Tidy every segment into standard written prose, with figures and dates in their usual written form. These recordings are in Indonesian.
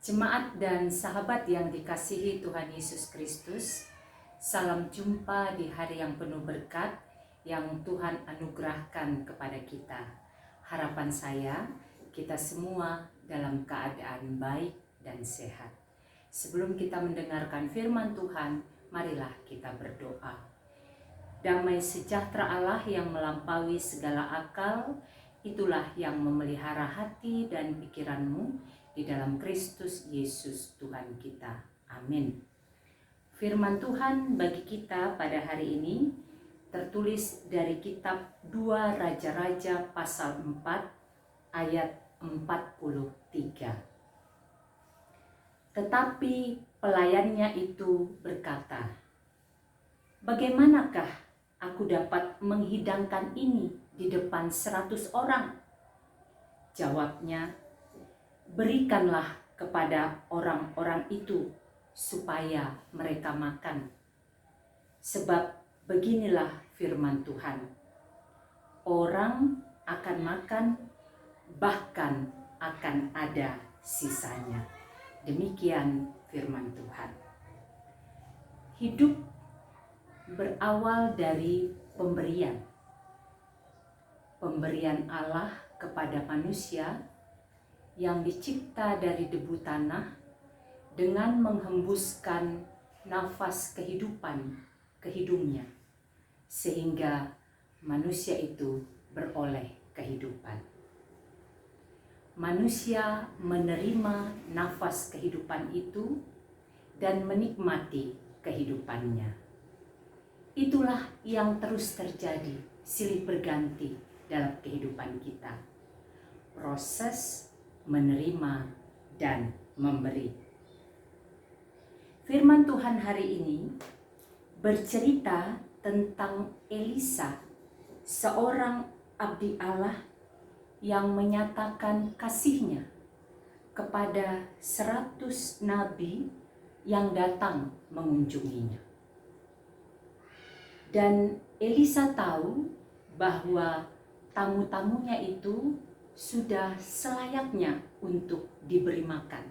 Jemaat dan sahabat yang dikasihi Tuhan Yesus Kristus, salam jumpa di hari yang penuh berkat yang Tuhan anugerahkan kepada kita. Harapan saya, kita semua dalam keadaan baik dan sehat. Sebelum kita mendengarkan firman Tuhan, marilah kita berdoa. Damai sejahtera Allah yang melampaui segala akal, itulah yang memelihara hati dan pikiranmu di dalam Kristus Yesus Tuhan kita. Amin. Firman Tuhan bagi kita pada hari ini tertulis dari kitab 2 Raja-Raja pasal 4 ayat 43. Tetapi pelayannya itu berkata, "Bagaimanakah aku dapat menghidangkan ini di depan 100 orang?" Jawabnya, "Berikanlah kepada orang-orang itu supaya mereka makan. Sebab beginilah firman Tuhan, orang akan makan, bahkan akan ada sisanya." Demikian firman Tuhan. Hidup berawal dari pemberian. Pemberian Allah kepada manusia yang dicipta dari debu tanah dengan menghembuskan nafas kehidupan ke hidungnya, sehingga manusia itu beroleh kehidupan. Manusia menerima nafas kehidupan itu dan menikmati kehidupannya. Itulah yang terus terjadi silih berganti dalam kehidupan kita. Proses menerima dan memberi. Firman Tuhan hari ini bercerita tentang Elisa, seorang abdi Allah yang menyatakan kasihnya kepada 100 nabi yang datang mengunjunginya. Dan Elisa tahu bahwa tamu-tamunya itu sudah selayaknya untuk diberi makan.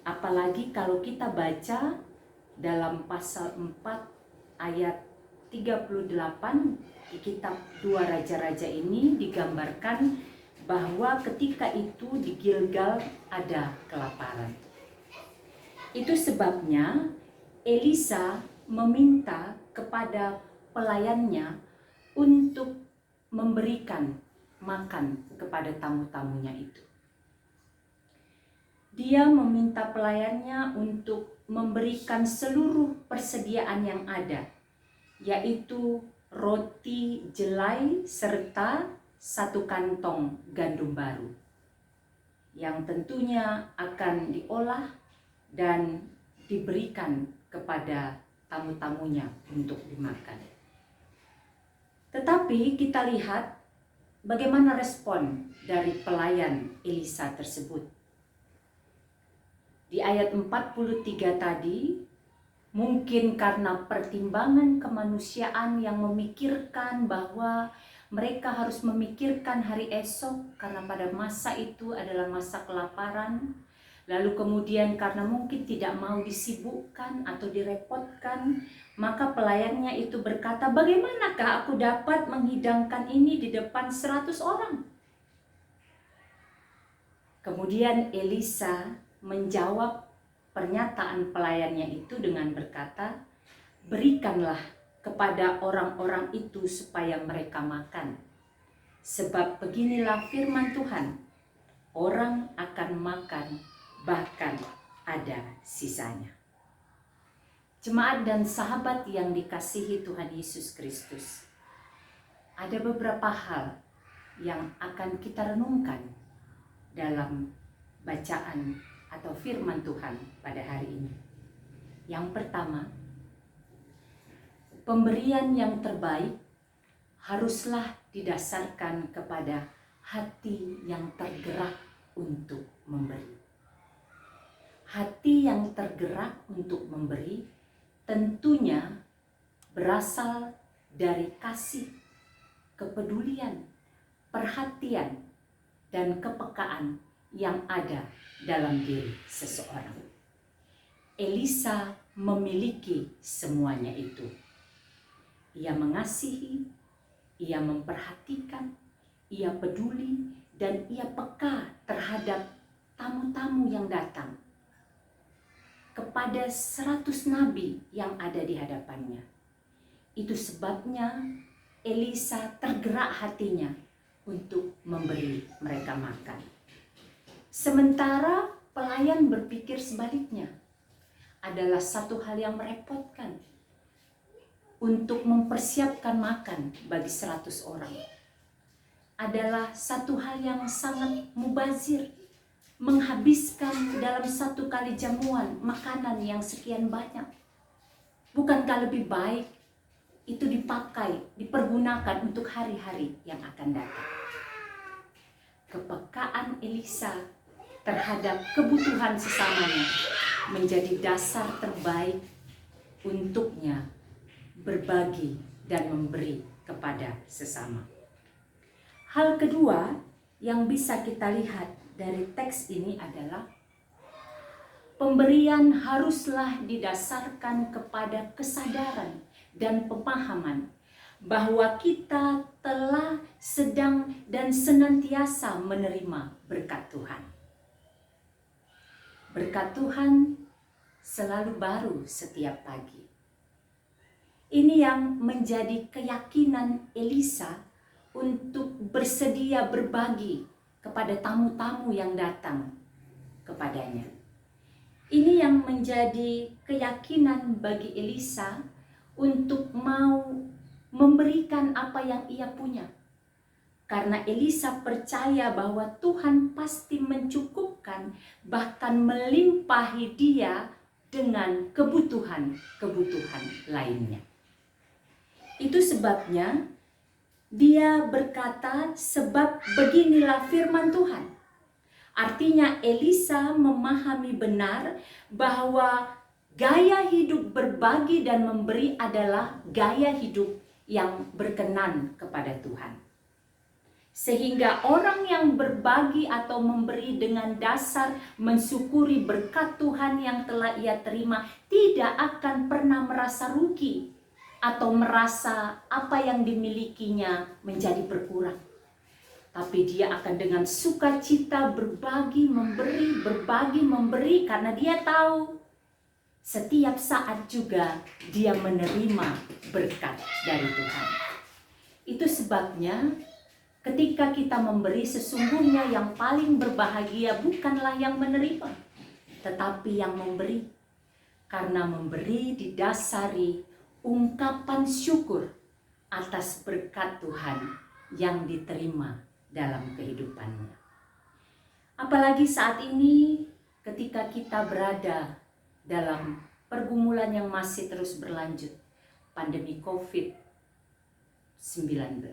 Apalagi kalau kita baca dalam pasal 4 ayat 38 di kitab 2 Raja-Raja ini digambarkan bahwa ketika itu di Gilgal ada kelaparan. Itu sebabnya Elisa meminta kepada pelayannya untuk memberikan makan kepada tamu-tamunya itu. Dia meminta pelayannya untuk memberikan seluruh persediaan yang ada, yaitu roti jelai serta 1 kantong gandum baru, yang tentunya akan diolah dan diberikan kepada tamu-tamunya untuk dimakan. Tetapi kita lihat bagaimana respon dari pelayan Elisa tersebut. Di ayat 43 tadi, mungkin karena pertimbangan kemanusiaan yang memikirkan bahwa mereka harus memikirkan hari esok karena pada masa itu adalah masa kelaparan. Lalu kemudian karena mungkin tidak mau disibukkan atau direpotkan, maka pelayannya itu berkata, "Bagaimanakah aku dapat menghidangkan ini di depan 100 orang?" Kemudian Elisa menjawab pernyataan pelayannya itu dengan berkata, "Berikanlah kepada orang-orang itu supaya mereka makan. Sebab beginilah firman Tuhan, orang akan makan, bahkan ada sisanya." Jemaat dan sahabat yang dikasihi Tuhan Yesus Kristus, ada beberapa hal yang akan kita renungkan dalam bacaan atau firman Tuhan pada hari ini. Yang pertama, pemberian yang terbaik haruslah didasarkan kepada hati yang tergerak untuk memberi. Hati yang tergerak untuk memberi tentunya berasal dari kasih, kepedulian, perhatian, dan kepekaan yang ada dalam diri seseorang. Elisa memiliki semuanya itu. Ia mengasihi, ia memperhatikan, ia peduli, dan ia peka terhadap tamu-tamu yang datang. Kepada 100 nabi yang ada di hadapannya. Itu sebabnya Elisa tergerak hatinya untuk memberi mereka makan. Sementara pelayan berpikir sebaliknya. Adalah satu hal yang merepotkan untuk mempersiapkan makan bagi 100 orang. Adalah satu hal yang sangat mubazir, menghabiskan dalam satu kali jamuan makanan yang sekian banyak. Bukankah lebih baik itu dipakai, dipergunakan untuk hari-hari yang akan datang? Kepekaan Elisa terhadap kebutuhan sesamanya menjadi dasar terbaik untuknya berbagi dan memberi kepada sesama. Hal kedua yang bisa kita lihat dari teks ini adalah pemberian haruslah didasarkan kepada kesadaran dan pemahaman bahwa kita telah, sedang, dan senantiasa menerima berkat Tuhan. Berkat Tuhan selalu baru setiap pagi. Ini yang menjadi keyakinan Elisa untuk bersedia berbagi kepada tamu-tamu yang datang kepadanya. Ini yang menjadi keyakinan bagi Elisa untuk mau memberikan apa yang ia punya. Karena Elisa percaya bahwa Tuhan pasti mencukupkan, bahkan melimpahi dia dengan kebutuhan-kebutuhan lainnya. Itu sebabnya dia berkata, sebab beginilah firman Tuhan. Artinya Elisa memahami benar bahwa gaya hidup berbagi dan memberi adalah gaya hidup yang berkenan kepada Tuhan. Sehingga orang yang berbagi atau memberi dengan dasar mensyukuri berkat Tuhan yang telah ia terima tidak akan pernah merasa rugi atau merasa apa yang dimilikinya menjadi berkurang. Tapi dia akan dengan sukacita berbagi, memberi karena dia tahu setiap saat juga dia menerima berkat dari Tuhan. Itu sebabnya ketika kita memberi, sesungguhnya yang paling berbahagia bukanlah yang menerima, tetapi yang memberi. Karena memberi didasari ungkapan syukur atas berkat Tuhan yang diterima dalam kehidupannya. Apalagi saat ini ketika kita berada dalam pergumulan yang masih terus berlanjut, pandemi COVID-19.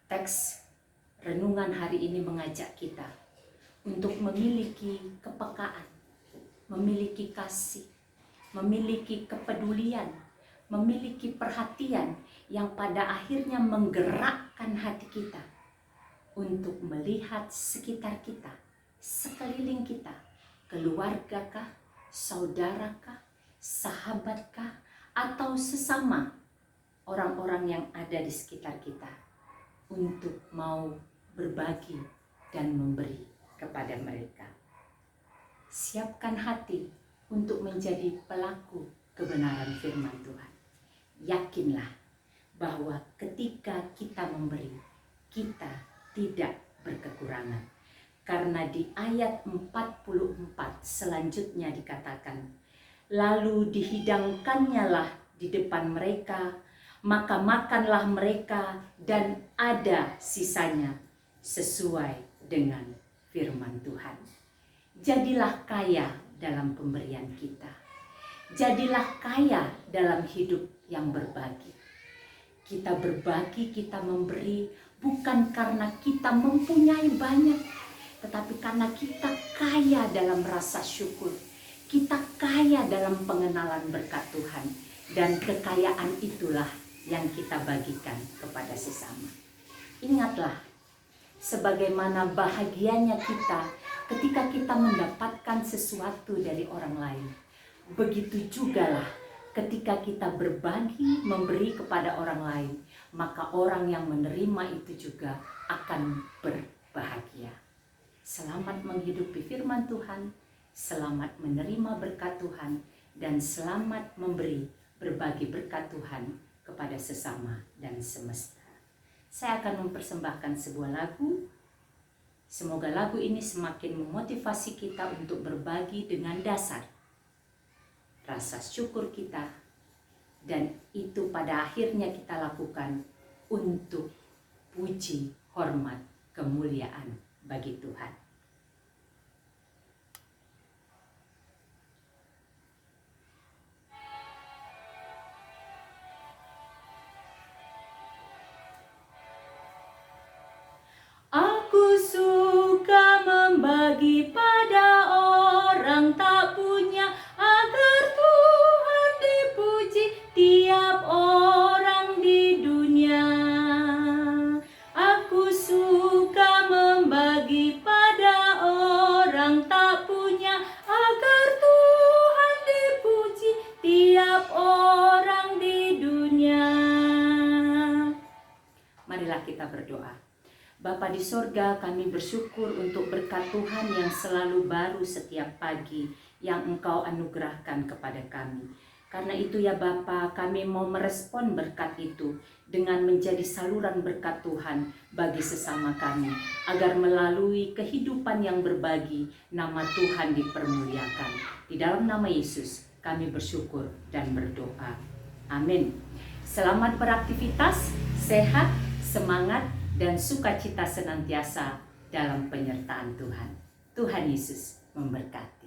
Teks renungan hari ini mengajak kita untuk memiliki kepekaan, memiliki kasih, memiliki kepedulian, memiliki perhatian yang pada akhirnya menggerakkan hati kita untuk melihat sekitar kita, sekeliling kita, keluargakah, saudarakah, sahabatkah, atau sesama orang-orang yang ada di sekitar kita, untuk mau berbagi dan memberi kepada mereka. Siapkan hati untuk menjadi pelaku kebenaran firman Tuhan. Yakinlah bahwa ketika kita memberi, kita tidak berkekurangan. Karena di ayat 44 selanjutnya dikatakan, lalu dihidangkannya lah di depan mereka, maka makanlah mereka dan ada sisanya sesuai dengan firman Tuhan. Jadilah kaya dalam pemberian kita. Jadilah kaya dalam hidup yang berbagi. Kita berbagi, kita memberi bukan karena kita mempunyai banyak, tetapi karena kita kaya dalam rasa syukur. Kita kaya dalam pengenalan berkat Tuhan. Dan kekayaan itulah yang kita bagikan kepada sesama. Ingatlah, sebagaimana bahagianya kita ketika kita mendapatkan sesuatu dari orang lain. Begitu jugalah ketika kita berbagi, memberi kepada orang lain, maka orang yang menerima itu juga akan berbahagia. Selamat menghidupi firman Tuhan, selamat menerima berkat Tuhan, dan selamat memberi, berbagi berkat Tuhan kepada sesama dan semesta. Saya akan mempersembahkan sebuah lagu. Semoga lagu ini semakin memotivasi kita untuk berbagi dengan dasar rasa syukur kita, dan itu pada akhirnya kita lakukan untuk puji, hormat, kemuliaan bagi Tuhan. Aku suka membagi pada orang tak punya, agar Tuhan dipuji tiap orang di dunia. Aku suka membagi pada orang tak punya, agar Tuhan dipuji tiap orang di dunia. Marilah kita berdoa. Bapa di sorga, kami bersyukur untuk berkat Tuhan yang selalu baru setiap pagi yang Engkau anugerahkan kepada kami. Karena itu ya Bapa, kami mau merespon berkat itu dengan menjadi saluran berkat Tuhan bagi sesama kami, agar melalui kehidupan yang berbagi, nama Tuhan dipermuliakan. Di dalam nama Yesus kami bersyukur dan berdoa. Amin. Selamat beraktivitas, sehat, semangat, dan sukacita senantiasa dalam penyertaan Tuhan. Tuhan Yesus memberkati.